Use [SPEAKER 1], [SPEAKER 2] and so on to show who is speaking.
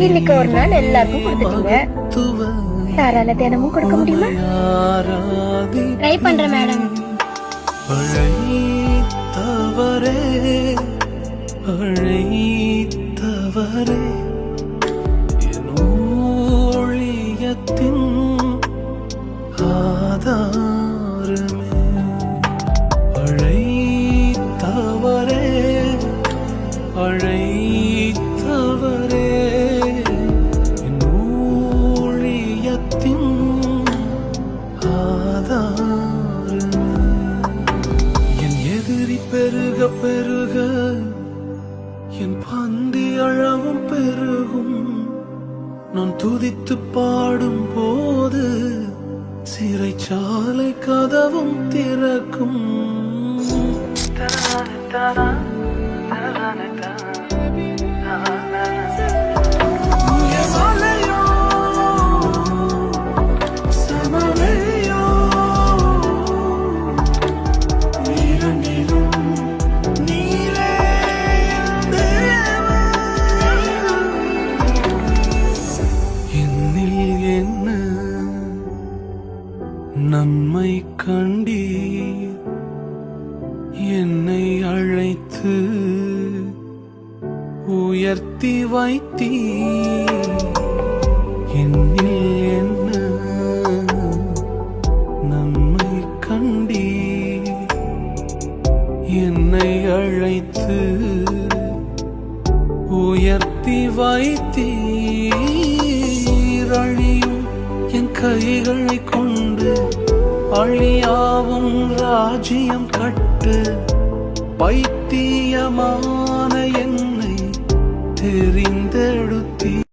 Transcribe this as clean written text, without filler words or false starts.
[SPEAKER 1] இன்னைக்கு ஒரு நாள் எல்லாருக்கும் கொடுத்துட்டீங்க. சாரால தினமும் கொடுக்க முடியுமா? ட்ரை பண்றேன் மேடம்.
[SPEAKER 2] பெருக பெருக என் பந்தி அழவும் பெருகும். நான் துதித்து பாடும் போது சிறைச்சாலை கதவும் திறக்கும். நன்மை கண்டீர் என்னை அழைத்து உயர்த்தி வைத்தீர். என்னில் என்ன நன்மை கண்டீர் என்னை அழைத்து உயர்த்தி வைத்தீர். அழியும் என் கைகளை கொண்டு அழியாவும் ராஜ்யம் கட்டு. பைத்தியமான என்னை தெரிந்தெடுத்தீர்.